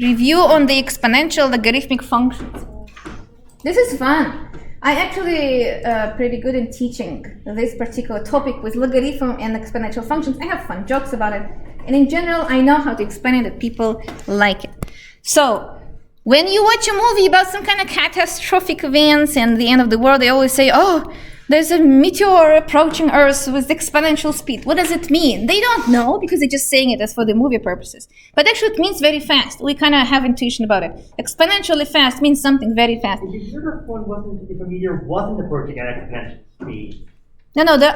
Review on the exponential logarithmic functions. This is fun. I actually pretty good in teaching this particular topic with logarithm and exponential functions. I have fun jokes about it. And in general, I know how to explain it that people like it. So, when you watch a movie about some kind of catastrophic events and the end of the world, they always say, oh, there's a meteor approaching Earth with exponential speed. What does it mean? They don't know because they're just saying it as for the movie purposes. But actually it means very fast. We kind of have intuition about it. Exponentially fast means something very fast. If a meteor wasn't approaching at exponential speed. No, there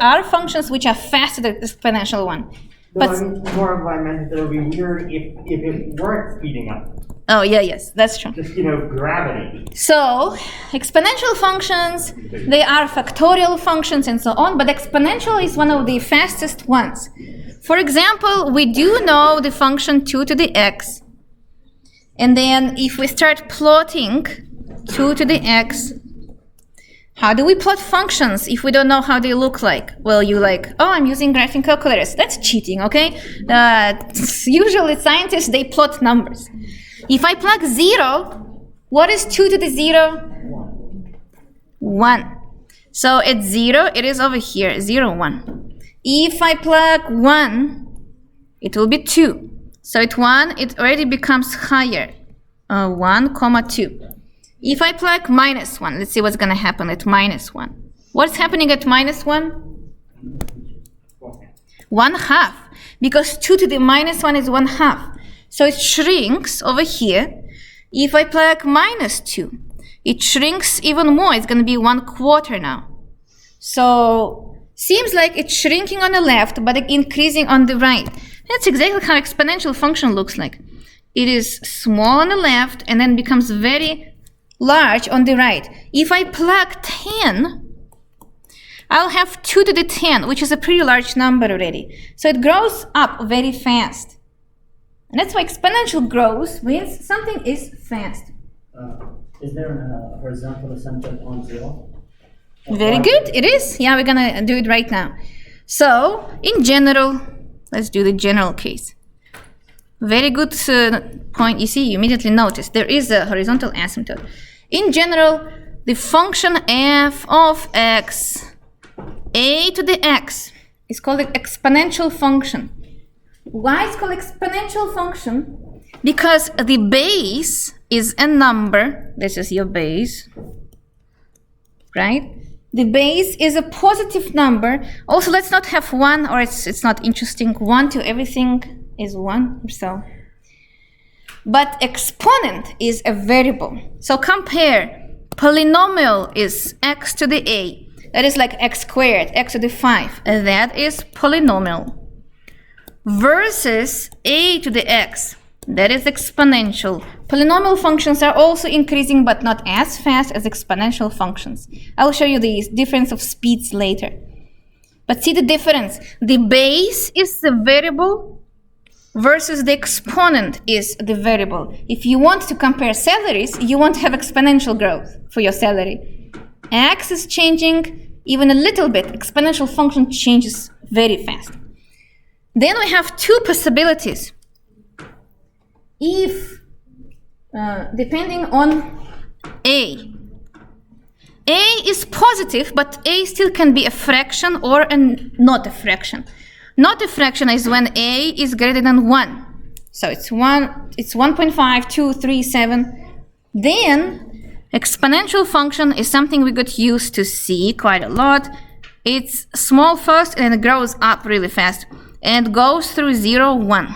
are functions which are faster than the exponential one. But I mean, more of what I meant is that it would be weird if it weren't speeding up. Oh, yes, that's true. Just, gravity. So, exponential functions, they are factorial functions and so on, but exponential is one of the fastest ones. For example, we do know the function 2 to the x. And then if we start plotting 2 to the x, how do we plot functions if we don't know how they look like? Well, I'm using graphing calculators. That's cheating, okay? Usually scientists, they plot numbers. If I plug 0, what is 2 to the 0? 1. So at 0, it is over here, 0, 1. If I plug 1, it will be 2. So at 1, it already becomes higher, 1, 2. If I plug minus 1, let's see what's going to happen at minus 1. What's happening at minus 1? 1/2, because 2 to the minus 1 is 1/2. So it shrinks over here. If I plug minus 2, it shrinks even more. It's going to be 1/4 now. So seems like it's shrinking on the left, but increasing on the right. That's exactly how exponential function looks like. It is small on the left and then becomes very large on the right. If I plug 10, I'll have 2 to the 10, which is a pretty large number already. So it grows up very fast. And that's why exponential growth means something is fast. Is there a horizontal asymptote on 0? Very good, it is. Yeah, we're gonna do it right now. So, in general, let's do the general case. Very good point. You see, you immediately notice there is a horizontal asymptote. In general, the function f of x, a to the x, is called an exponential function. Why it's called exponential function? Because the base is a number. This is your base, right? The base is a positive number. Also, let's not have 1, or it's not interesting. 1 to everything is 1 or so. But exponent is a variable. So compare. Polynomial is x to the a. That is like x squared, x to the 5. That is polynomial. Versus a to the x. That is exponential. Polynomial functions are also increasing, but not as fast as exponential functions. I'll show you the difference of speeds later. But see the difference. The base is the variable versus the exponent is the variable. If you want to compare salaries, you won't have exponential growth for your salary. X is changing even a little bit. Exponential function changes very fast. Then we have two possibilities. If, depending on a is positive, but a still can be a fraction or not a fraction. Not a fraction is when a is greater than 1. So it's 1.5, 2, 3, 7. Then exponential function is something we got used to see quite a lot. It's small first and it grows up really fast. And goes through 0, 1.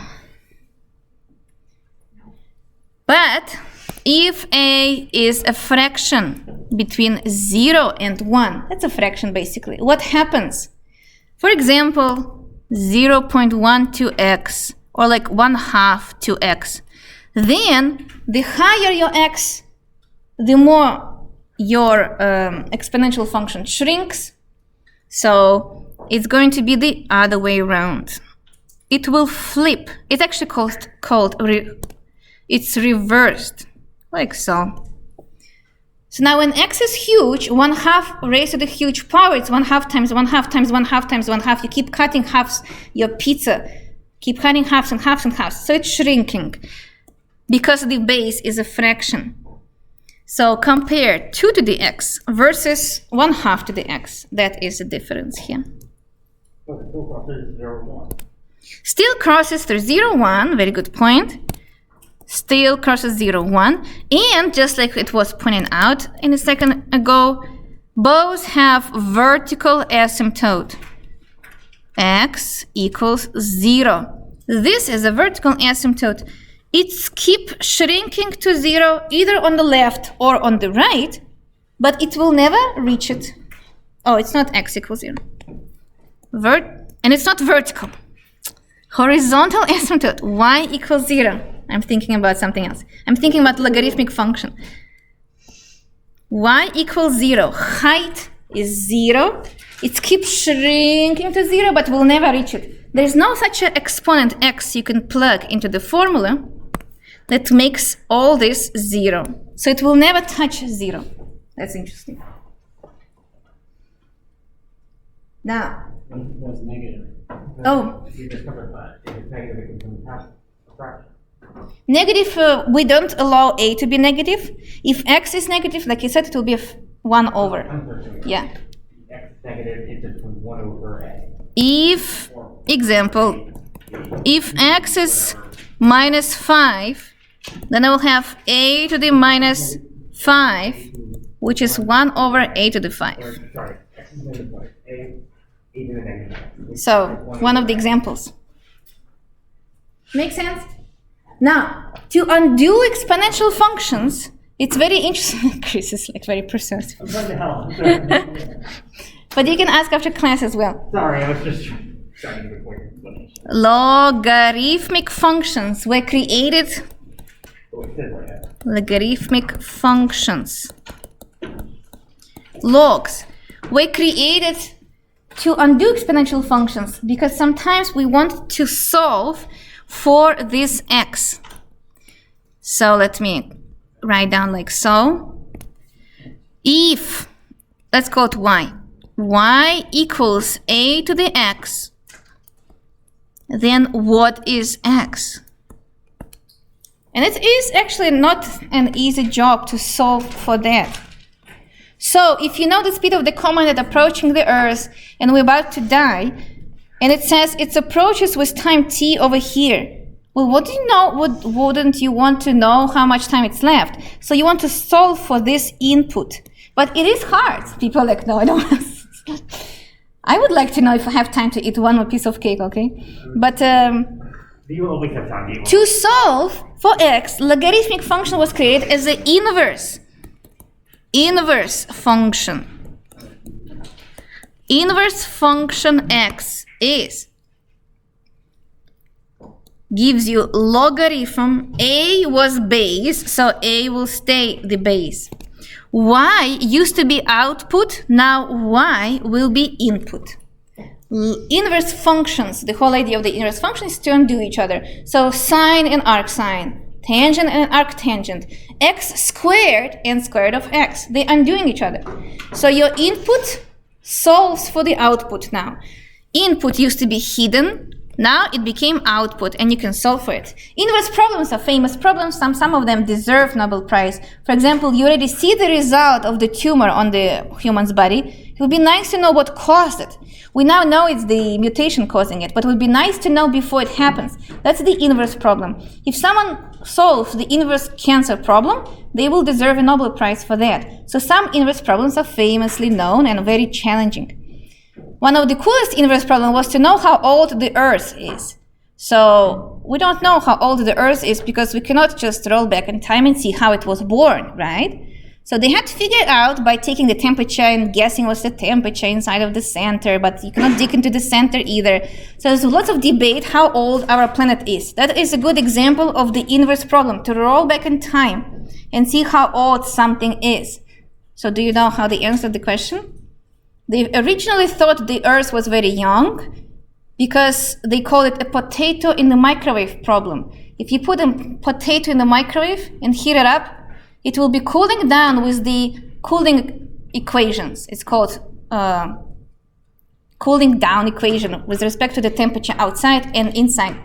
But if a is a fraction between 0 and 1, that's a fraction basically, what happens? For example, 0.12x or like 1/2 to x. Then the higher your x, the more your exponential function shrinks. So it's going to be the other way around. It will flip. It's actually it's reversed, like so. So now when x is huge, 1/2 raised to the huge power, it's 1/2 times 1/2 times 1/2 times 1/2. You keep cutting halves, your pizza. Keep cutting halves and halves and halves. So it's shrinking. because the base is a fraction. So compare 2 to the x versus 1/2 to the x. That is the difference here. Still crosses through 0, 1. Very good point. Still crosses 0, 1. And just like it was pointed out in a second ago, both have vertical asymptote. X equals 0. This is a vertical asymptote. It's keep shrinking to 0 either on the left or on the right, but it will never reach it. Oh, it's not x equals 0. And it's not vertical. Horizontal asymptote, y equals 0. I'm thinking about something else. I'm thinking about logarithmic function. Y equals 0. Height is 0. It keeps shrinking to 0, but will never reach it. There's no such an exponent x you can plug into the formula that makes all this 0. So it will never touch 0. That's interesting. Now. Was negative. Oh. You discovered that if it's negative, it can become a fraction. Negative, we don't allow a to be negative. If x is negative, like you said, it will be 1 over. Yeah. X negative is just 1 over a. If, example, if x is minus 5, then I will have a to the minus 5, which is 1 over a to the 5. Sorry, x is negative 5. A to the negative 5. So, one of the examples. Make sense? Now, to undo exponential functions, it's very interesting. Chris is like very persuasive. What the hell? But you can ask after class as well. Sorry, I was just trying to give a quick explanation. Logarithmic functions were created. Oh, it says right now. Logarithmic functions. Logs were created to undo exponential functions because sometimes we want to solve for this x. So let me write down like so. If, let's call it y equals a to the x, then what is x? And it is actually not an easy job to solve for that. So if you know the speed of the comet approaching the Earth and we're about to die, and it says it approaches with time t over here, well, what do you know? Wouldn't you want to know how much time it's left? So you want to solve for this input. But it is hard. People are like, no, I don't want to. I would like to know if I have time to eat one more piece of cake, okay? But You will always have time. to solve for x, logarithmic function was created as an inverse function. Inverse function x gives you logarithm. A was base, so a will stay the base. Y used to be output, now y will be input. Inverse functions, the whole idea of the inverse function is to undo each other. So sine and arcsine, tangent and arctangent, x squared and square root of x, they're undoing each other. So your input solves for the output now. Input used to be hidden, now it became output and you can solve for it. Inverse problems are famous problems, some of them deserve Nobel Prize. For example, you already see the result of the tumor on the human's body. It would be nice to know what caused it. We now know it's the mutation causing it, but it would be nice to know before it happens. That's the inverse problem. If someone solves the inverse cancer problem, they will deserve a Nobel Prize for that. So some inverse problems are famously known and very challenging. One of the coolest inverse problems was to know how old the Earth is. So we don't know how old the Earth is because we cannot just roll back in time and see how it was born, right? So they had to figure it out by taking the temperature and guessing what's the temperature inside of the center, but you cannot dig into the center either. So there's lots of debate how old our planet is. That is a good example of the inverse problem, to roll back in time and see how old something is. So do you know how they answered the question? They originally thought the Earth was very young because they call it a potato in the microwave problem. If you put a potato in the microwave and heat it up, it will be cooling down with the cooling equations. It's called cooling down equation with respect to the temperature outside and inside.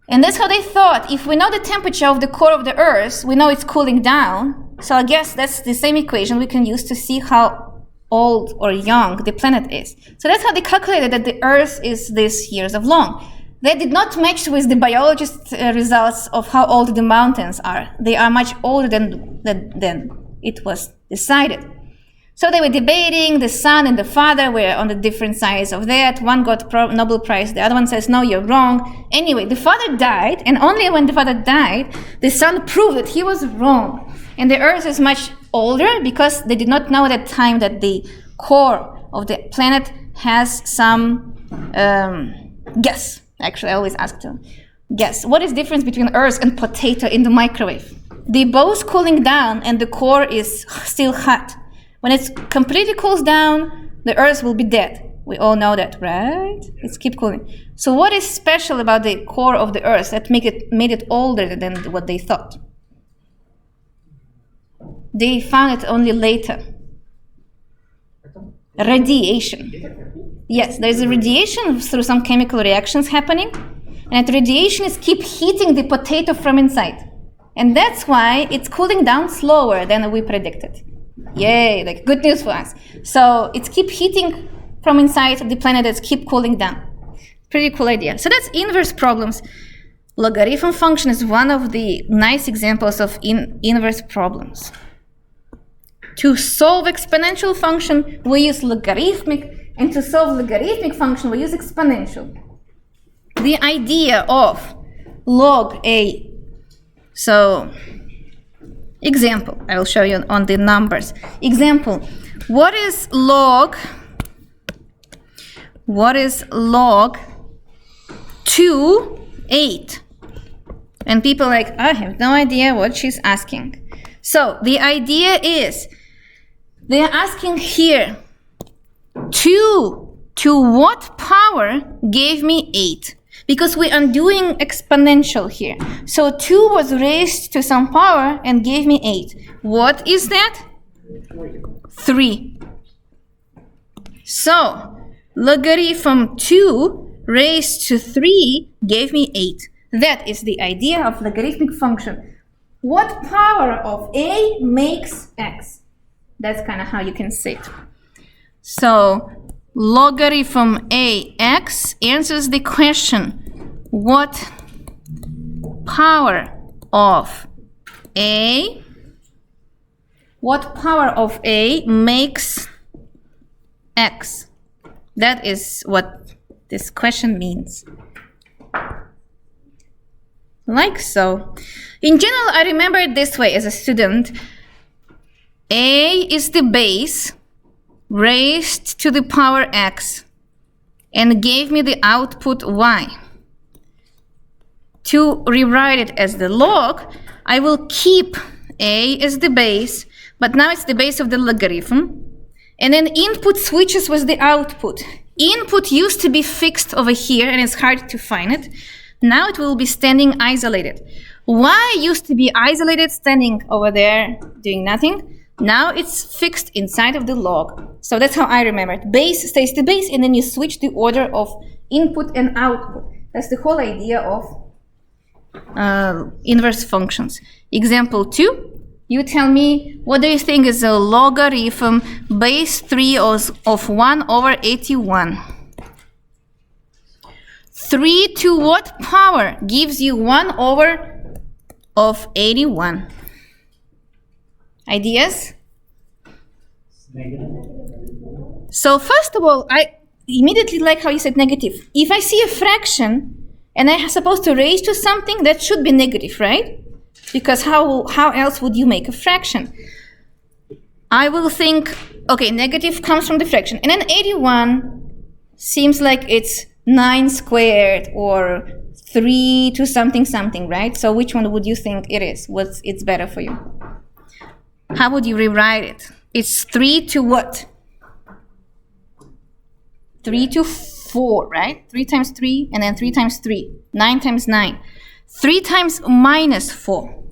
And And that's how they thought. If we know the temperature of the core of the Earth, we know it's cooling down. So I guess that's the same equation we can use to see how old or young the planet is. So that's how they calculated that the Earth is this years of long. They did not match with the biologist results of how old the mountains are. They are much older than it was decided. So they were debating, the son and the father were on the different sides of that. One got Nobel Prize, the other one says, no, you're wrong. Anyway, the father died, and only when the father died, the son proved that he was wrong. And the Earth is much older because they did not know at that time that the core of the planet has some gas. Actually, I always ask to guess. What is the difference between Earth and potato in the microwave? They both cooling down and the core is still hot. When it completely cools down, the Earth will be dead. We all know that, right? It's keep cooling. So what is special about the core of the Earth that made it older than what they thought? They found it only later. Radiation. Yes, there's a radiation through some chemical reactions happening, and that radiation is keep heating the potato from inside. And that's why it's cooling down slower than we predicted. Yay, like good news for us. So it's keep heating from inside the planet, that's keep cooling down. Pretty cool idea. So that's inverse problems. Logarithm function is one of the nice examples of inverse problems. To solve exponential function, we use logarithmic, and to solve logarithmic function, we use exponential. The idea of log a. So, example, I will show you on the numbers. Example, what is log 2, 8? And people are like, I have no idea what she's asking. So the idea is, they are asking here, 2 to what power gave me 8? Because we are doing exponential here. So 2 was raised to some power and gave me 8. What is that? 3. So logarithm 2 raised to 3 gave me 8. That is the idea of logarithmic function. What power of a makes x? That's kind of how you can say it. So logarithm ax answers the question, what power of a makes x? That is what this question means. Like so. In general, I remember it this way as a student. A is the base raised to the power x and gave me the output y. To rewrite it as the log, I will keep a as the base, but now it's the base of the logarithm. And then input switches with the output. Input used to be fixed over here and it's hard to find it. Now it will be standing isolated. Y used to be isolated, standing over there, doing nothing. Now it's fixed inside of the log. So that's how I remember it. Base stays the base, and then you switch the order of input and output. That's the whole idea of inverse functions. Example 2, you tell me, what do you think is a logarithm base 3 of 1 over 81? 3 to what power gives you 1 over of 81? Ideas? Negative. So first of all, I immediately like how you said negative. If I see a fraction and I'm supposed to raise to something, that should be negative, right? Because how else would you make a fraction? I will think, okay, negative comes from the fraction. And then 81 seems like it's 9 squared or 3 to something something, right? So which one would you think it is? It's better for you? How would you rewrite it? It's 3 to what? 3 to 4, right? 3 times 3 and then 3 times 3. 9 times 9. 3 times minus 4.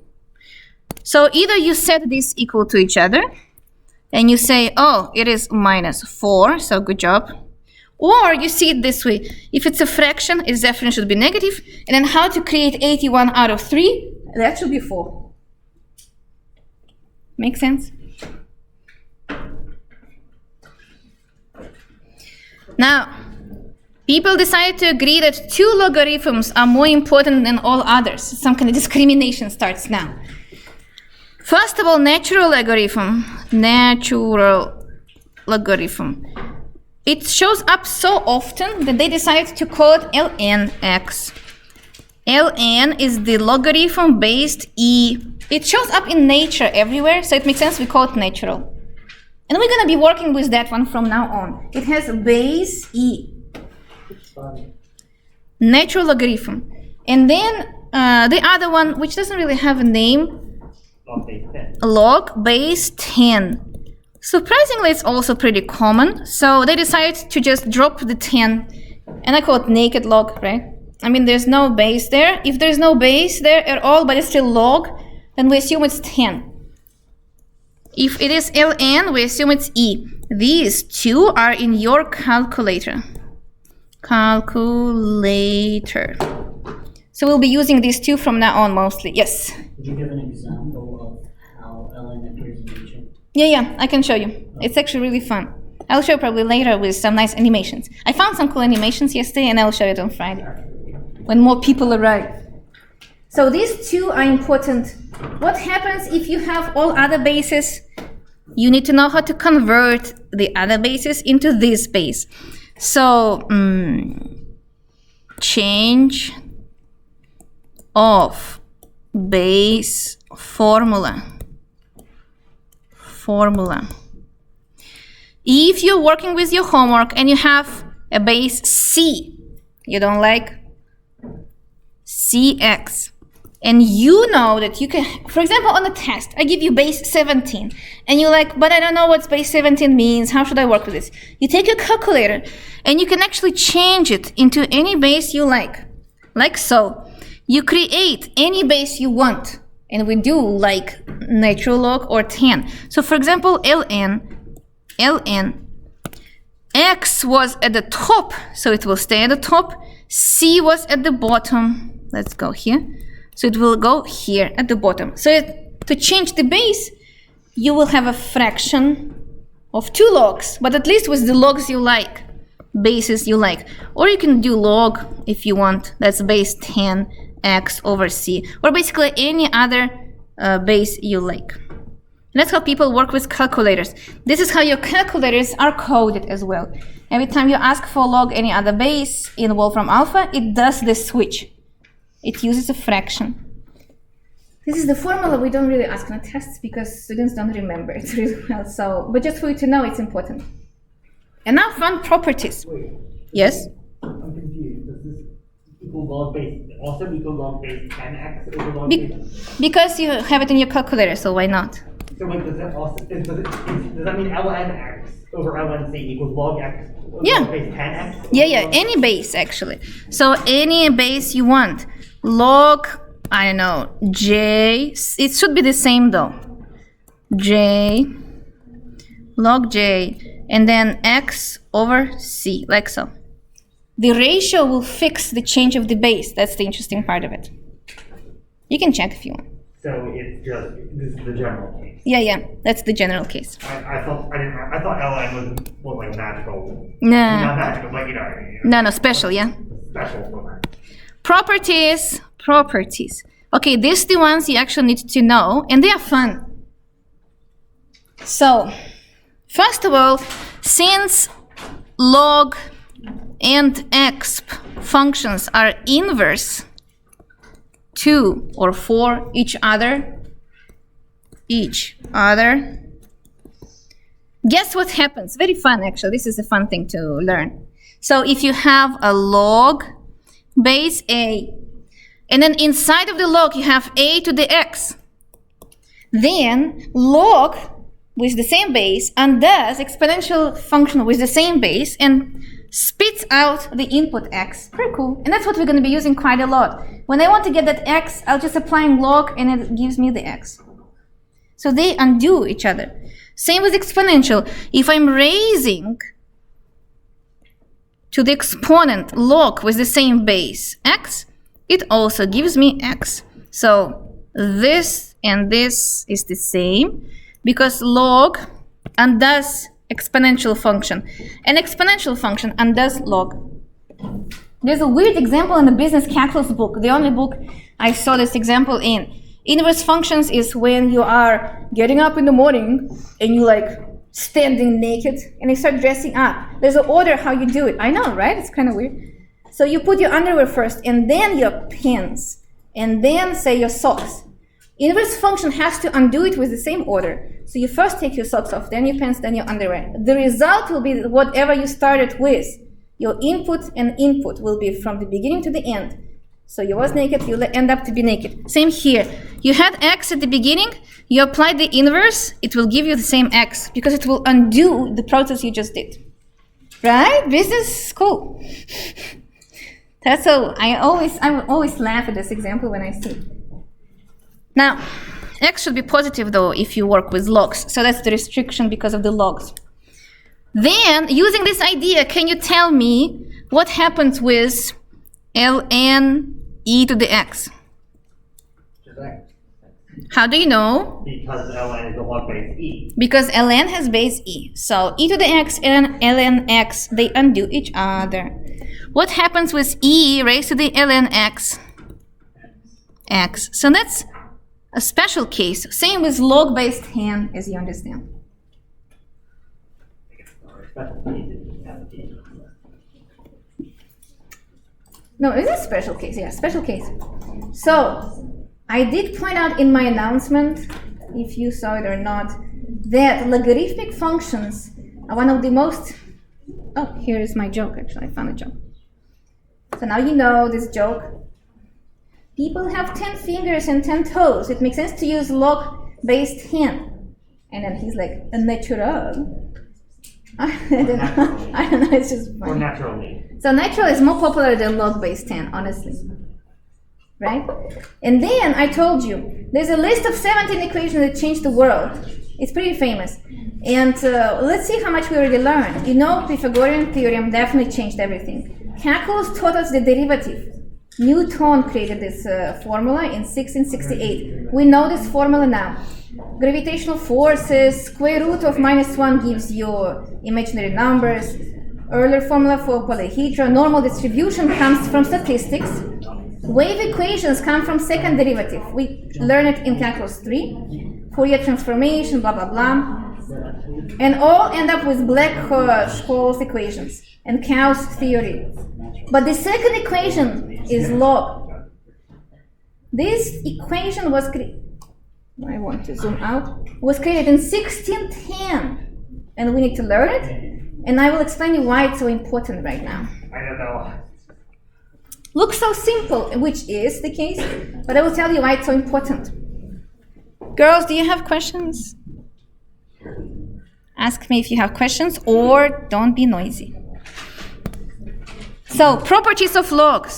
So either you set this equal to each other and you say, oh, it is minus 4, so good job. Or you see it this way. If it's a fraction, its definition should be negative. And then how to create 81 out of 3? That should be 4. Make sense? Now, people decided to agree that 2 logarithms are more important than all others. Some kind of discrimination starts now. First of all, natural logarithm. It shows up so often that they decided to call it lnx. ln is the logarithm-based e. It shows up in nature everywhere, so it makes sense we call it natural. And we're going to be working with that one from now on. It has a base e. Natural logarithm. And then the other one, which doesn't really have a name, log base 10. Surprisingly, it's also pretty common, so they decided to just drop the 10, and I call it naked log, right? I mean, there's no base there. If there's no base there at all, but it's still log, then we assume it's 10. If it is ln, we assume it's e. These 2 are in your calculator. So we'll be using these 2 from now on mostly. Yes? Could you give an example of how ln appears in nature? Yeah, I can show you. It's actually really fun. I'll show you probably later with some nice animations. I found some cool animations yesterday, and I'll show it on Friday when more people arrive. So these 2 are important. What happens if you have all other bases? You need to know how to convert the other bases into this base. So change of base formula. If you're working with your homework and you have a base c, you don't like cx, and you know that you can, for example, on the test, I give you base 17, and you're like, but I don't know what base 17 means, how should I work with this? You take your calculator, and you can actually change it into any base you like so. You create any base you want, and we do like natural log or 10. So for example, ln, x was at the top, so it will stay at the top. C was at the bottom. Let's go here. So it will go here at the bottom. So to change the base, you will have a fraction of 2 logs, but at least with the logs you like, bases you like. Or you can do log if you want. That's base 10 x over c, or basically any other base you like. That's how people work with calculators. This is how your calculators are coded as well. Every time you ask for log any other base in Wolfram Alpha, it does this switch. It uses a fraction. This is the formula we don't really ask on tests because students don't remember it really well. So, but just for you to know, it's important. And now fun properties. Wait. Yes? I'm confused. Does this equal log base also equal log base 10x over log base? Because you have it in your calculator, so why not? So wait, does that mean lnx over lnc equals log x over log base 10x? Yeah, any base actually. So any base you want. Log, I don't know, j, it should be the same though. J, log j, and then x over c, like so. The ratio will fix the change of the base. That's the interesting part of it. You can check if you want. So it's just, this is the general case. Yeah, that's the general case. I thought ln was like magical. No. Not magical, but you know. No, special, yeah. Special for that. Properties. Okay, these are the ones you actually need to know, and they are fun. So, first of all, since log and exp functions are inverse to or for each other, guess what happens? Very fun, actually. This is a fun thing to learn. So if you have a log base a, and then inside of the log you have a to the x, then log with the same base undoes exponential function with the same base and spits out the input x. Pretty cool. And that's what we're going to be using quite a lot. When I want to get that x, I'll just applying log and it gives me the x. So they undo each other. Same with exponential. If I'm raising to the exponent log with the same base x, it also gives me x. So this and this is the same because log undoes exponential function. An exponential function undoes log. There's a weird example in the business calculus book, the only book I saw this example in. Inverse functions is when you are getting up in the morning and you like standing naked and you start dressing up. There's an order how you do it. I know, right? It's kind of weird. So you put your underwear first and then your pants and then say your socks. Inverse function has to undo it with the same order. So you first take your socks off, then your pants, then your underwear. The result will be whatever you started with. Your input and input will be from the beginning to the end. So you was naked, you'll end up to be naked. Same here. You had x at the beginning, you apply the inverse, it will give you the same x because it will undo the process you just did. Right? Business school. That's so I always laugh at this example when I see it. Now, x should be positive though if you work with logs. So that's the restriction because of the logs. Then, using this idea, can you tell me what happens with ln e to the x? How do you know? Because ln is the log base e. Because ln has base e. So e to the x and ln x, they undo each other. What happens with e raised to the ln x? X. So that's a special case. Same with log base 10, as you understand. No, it's a special case. Yeah, special case. So, I did point out in my announcement, if you saw it or not, that logarithmic functions are one of the most... Oh, here is my joke, actually. I found a joke. So now you know this joke. People have 10 fingers and 10 toes. It makes sense to use log base 10. And then he's like, a natural. I don't know, it's just funny. Or naturally. So natural is more popular than log base 10, honestly. Right? And then I told you, there's a list of 17 equations that changed the world. It's pretty famous. And let's see how much we already learned. You know, Pythagorean theorem definitely changed everything. Calculus taught us the derivative. Newton created this formula in 1668. We know this formula now. Gravitational forces, square root of -1 gives you imaginary numbers. Earlier formula for polyhedra, normal distribution comes from statistics. Wave equations come from second derivative. We learn it in calculus 3. Fourier transformation, blah, blah, blah. And all end up with Black-Scholes equations and Gauss theory. But the second equation is log. This equation was I want to zoom out. Was created in 1610, and we need to learn it. And I will explain you why it's so important right now. I don't know. Looks so simple, which is the case, but I will tell you why it's so important. Girls, do you have questions? Ask me if you have questions, or don't be noisy. So, properties of logs.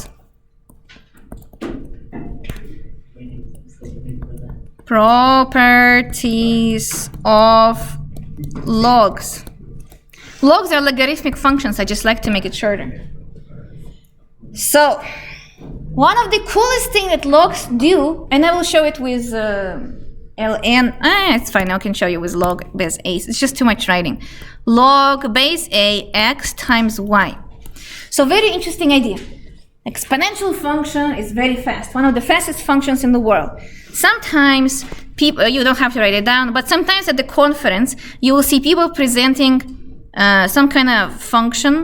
Properties of logs. Logs are logarithmic functions. I just like to make it shorter. So, one of the coolest things that logs do, and I will show it with ln. It's fine. I can show you with log base a. It's just too much writing. Log base a x times y. So, very interesting idea. Exponential function is very fast. One of the fastest functions in the world. Sometimes people, you don't have to write it down, but sometimes at the conference, you will see people presenting some kind of function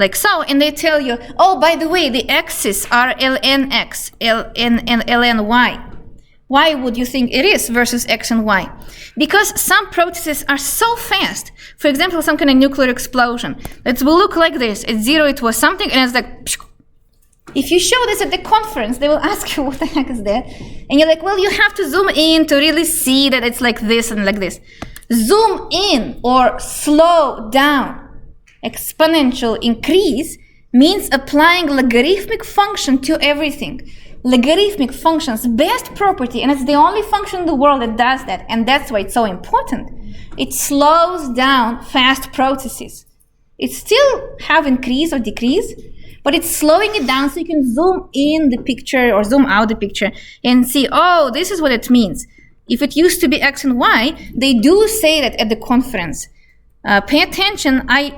like so, and they tell you, oh, by the way, the x's are ln x, ln and ln y. Why would you think it is versus x and y? Because some processes are so fast. For example, some kind of nuclear explosion. It will look like this. At 0, it was something, and it's like, psh. If you show this at the conference, they will ask you, what the heck is that? And you're like, well, you have to zoom in to really see that it's like this and like this. Zoom in or slow down. Exponential increase means applying logarithmic function to everything. Logarithmic function's best property, and it's the only function in the world that does that, and that's why it's so important. It slows down fast processes. It's still have increase or decrease, but it's slowing it down so you can zoom in the picture or zoom out the picture and see, oh, this is what it means. If it used to be x and y, they do say that at the conference. Pay attention, I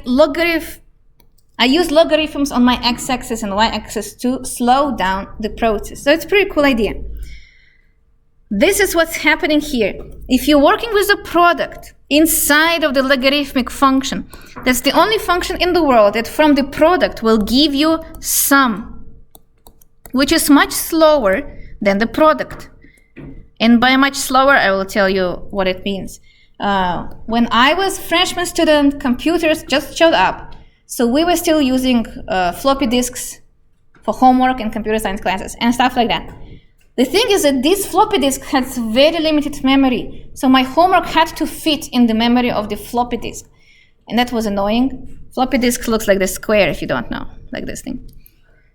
use logarithms on my x-axis and y-axis to slow down the process. So it's a pretty cool idea. This is what's happening here. If you're working with a product inside of the logarithmic function, that's the only function in the world that from the product will give you sum, which is much slower than the product. And by much slower, I will tell you what it means. When I was freshman student, computers just showed up. So we were still using floppy disks for homework and computer science classes and stuff like that. The thing is that this floppy disk has very limited memory. So my homework had to fit in the memory of the floppy disk. And that was annoying. Floppy disk looks like the square if you don't know, like this thing.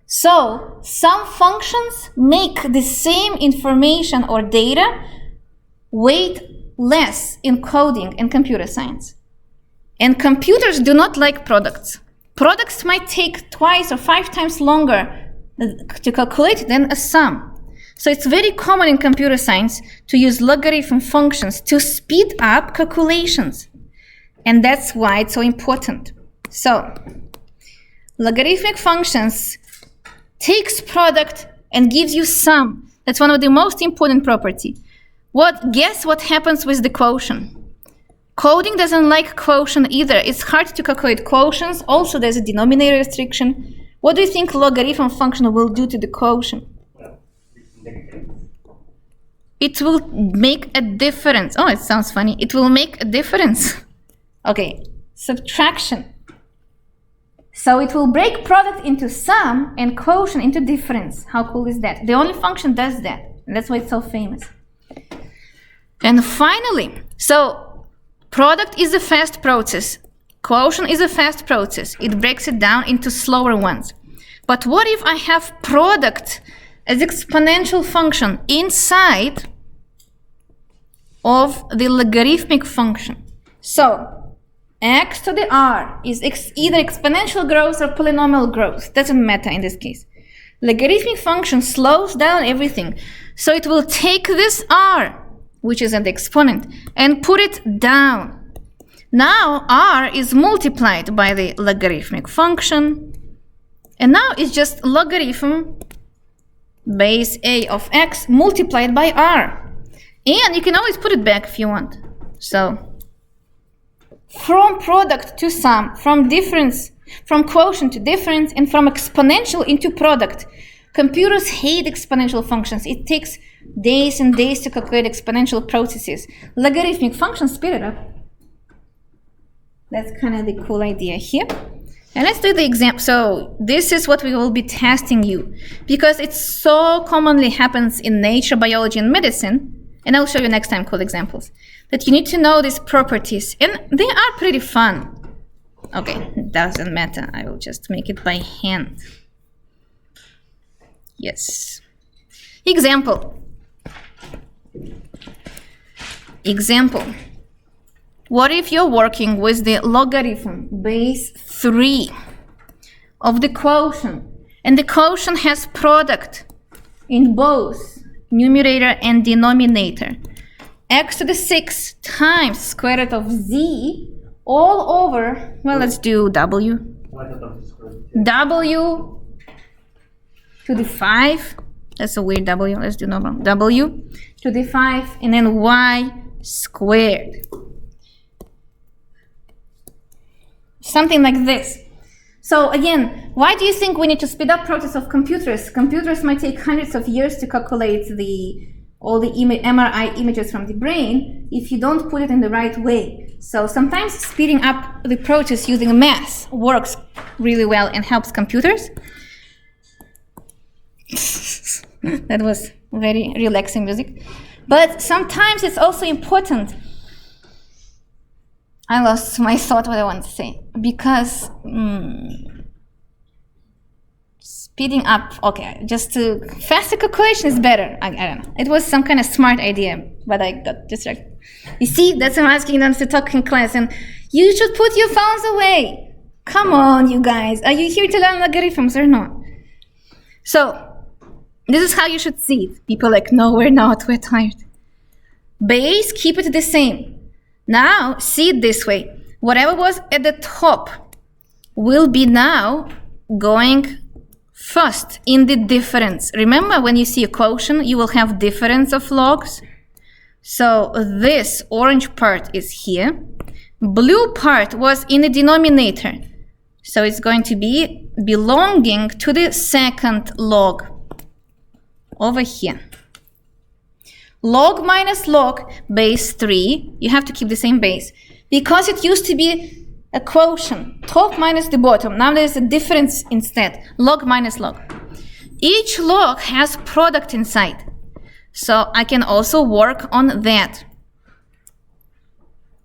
So some functions make the same information or data weight less in coding and computer science. And computers do not like products. Products might take twice or 5 times longer to calculate than a sum. So it's very common in computer science to use logarithm functions to speed up calculations. And that's why it's so important. So logarithmic functions takes product and gives you sum. That's one of the most important property. Guess what happens with the quotient? Coding doesn't like quotient either. It's hard to calculate quotients. Also, there's a denominator restriction. What do you think logarithm function will do to the quotient? It will make a difference. Oh, it sounds funny. It will make a difference. Okay, subtraction. So it will break product into sum and quotient into difference. How cool is that? The only function does that. And that's why it's so famous. And finally, so product is a fast process. Quotient is a fast process. It breaks it down into slower ones. But what if I have product as exponential function inside of the logarithmic function? So x to the r is either exponential growth or polynomial growth. Doesn't matter in this case. Logarithmic function slows down everything. So it will take this r, which is an exponent, and put it down. Now r is multiplied by the logarithmic function. And now it's just logarithm base a of x multiplied by r. And you can always put it back if you want. So from product to sum, from difference, from quotient to difference, and from exponential into product. Computers hate exponential functions. It takes days and days to calculate exponential processes. Logarithmic functions speed it up. That's kind of the cool idea here. And let's do the example. So this is what we will be testing you, because it so commonly happens in nature, biology, and medicine. And I'll show you next time cool examples. That you need to know these properties, and they are pretty fun. Okay, doesn't matter. I will just make it by hand. Yes. Example. What if you're working with the logarithm base 3 of the quotient, and the quotient has product in both numerator and denominator? X to the 6 times square root of z all over, well, let's do w. W to the 5. That's a weird w. Let's do normal. W to the 5, and then y squared. Something like this. So again, why do you think we need to speed up process of computers? Computers might take hundreds of years to calculate all the MRI images from the brain if you don't put it in the right way. So sometimes speeding up the process using math works really well and helps computers. That was very relaxing music. But sometimes it's also important. I lost my thought what I want to say. Because speeding up, okay, just to faster calculation is better. I don't know. It was some kind of smart idea, but I got distracted. You see, that's why I'm asking them to talk in class. And you should put your phones away. Come on, you guys. Are you here to learn logarithms or not? So, this is how you should see it. People are like, no, we're not, we're tired. Base, keep it the same. Now, see it this way. Whatever was at the top will be now going first in the difference. Remember, when you see a quotient, you will have difference of logs. So this orange part is here. Blue part was in the denominator. So it's going to be belonging to the second log over here. Log minus log, base 3. You have to keep the same base. Because it used to be a quotient, top minus the bottom. Now there's a difference instead, log minus log. Each log has product inside. So I can also work on that.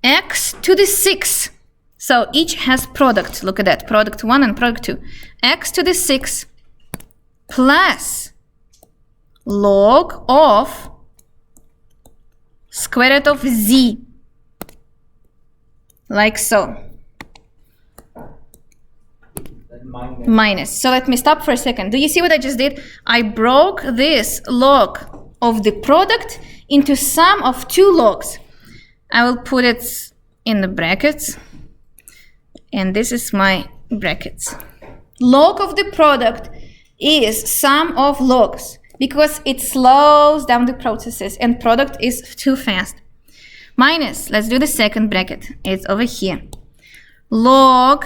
X to the 6. So each has product. Look at that, product 1 and product 2. X to the 6 plus log of square root of z. Like so. Minus. So let me stop for a second. Do you see what I just did? I broke this log of the product into sum of two logs. I will put it in the brackets. And this is my brackets. Log of the product is sum of logs because it slows down the processes and product is too fast. Minus, let's do the second bracket. It's over here. Log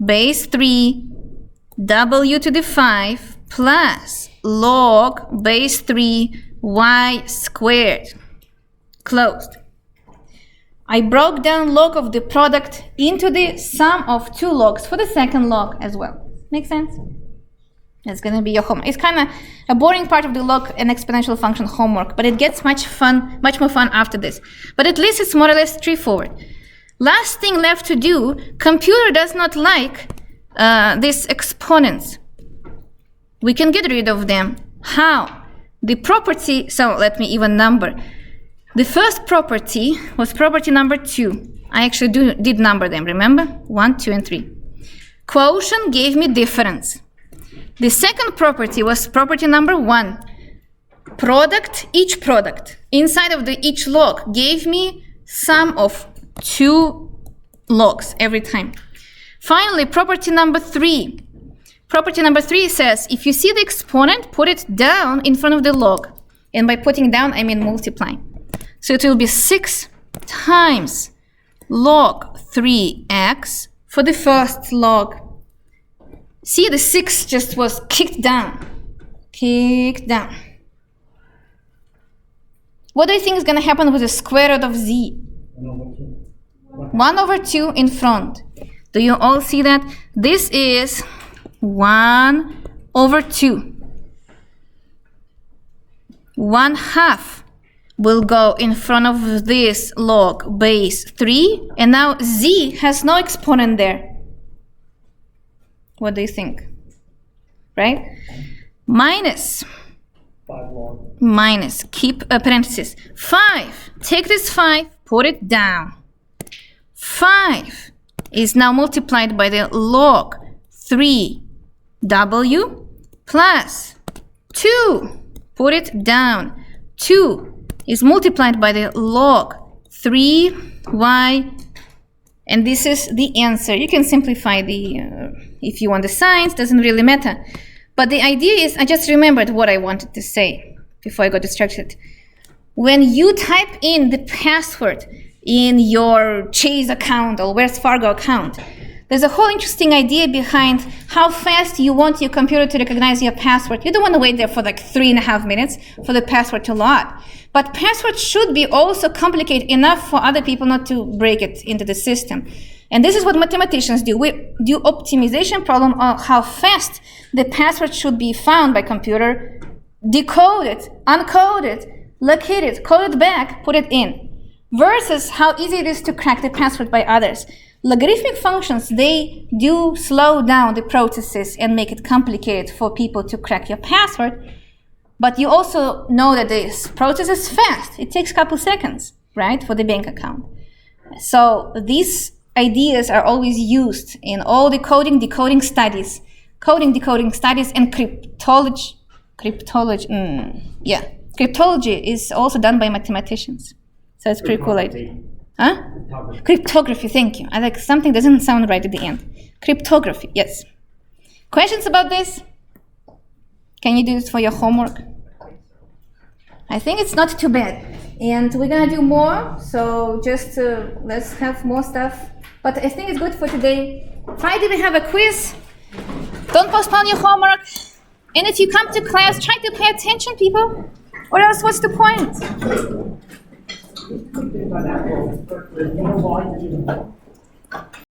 base 3 w to the 5 plus log base 3 y squared. Closed. I broke down log of the product into the sum of two logs for the second log as well. Make sense? That's going to be your homework. It's kind of a boring part of the log and exponential function homework, but it gets much more fun after this. But at least it's more or less straightforward. Last thing left to do, computer does not like these exponents. We can get rid of them. How? The property, so let me even number. The first property was property number 2. I actually did number them, remember? 1, 2, and 3. Quotient gave me difference. The second property was property number 1. Product, each product. Inside of the each log gave me sum of two logs every time. Finally, property number 3. Property number 3 says, if you see the exponent, put it down in front of the log. And by putting down, I mean multiplying. So it will be 6 times log 3x for the first log. See, the 6 just was kicked down. Kicked down. What do you think is going to happen with the square root of z? 1 over 2 in front. Do you all see that? This is 1 over 2. 1/2 will go in front of this log base 3, and now z has no exponent there. What do you think? Right? Minus. 5 log. Minus. Keep a parenthesis. 5. Take this 5, put it down. 5 is now multiplied by the log 3w plus 2. Put it down. 2 is multiplied by the log 3y, and this is the answer. You can simplify the, if you want the signs, doesn't really matter. But the idea is, I just remembered what I wanted to say before I got distracted. When you type in the password in your Chase account or Wells Fargo account, there's a whole interesting idea behind how fast you want your computer to recognize your password. You don't want to wait there for like 3.5 minutes for the password to load. But password should be also complicated enough for other people not to break it into the system. And this is what mathematicians do. We do optimization problem of how fast the password should be found by computer, decode it, uncode it, locate it, code it back, put it in, versus how easy it is to crack the password by others. Logarithmic functions, they do slow down the processes and make it complicated for people to crack your password. But you also know that this process is fast. It takes a couple seconds, right, for the bank account. So these ideas are always used in all the decoding studies, and cryptology. Cryptology is also done by mathematicians. So it's pretty cool idea. Huh? Cryptography, thank you. I like something doesn't sound right at the end. Cryptography, yes. Questions about this? Can you do this for your homework? I think it's not too bad. And we're gonna do more, so just let's have more stuff. But I think it's good for today. Friday we have a quiz. Don't postpone your homework. And if you come to class, try to pay attention, people. Or else, what's the point?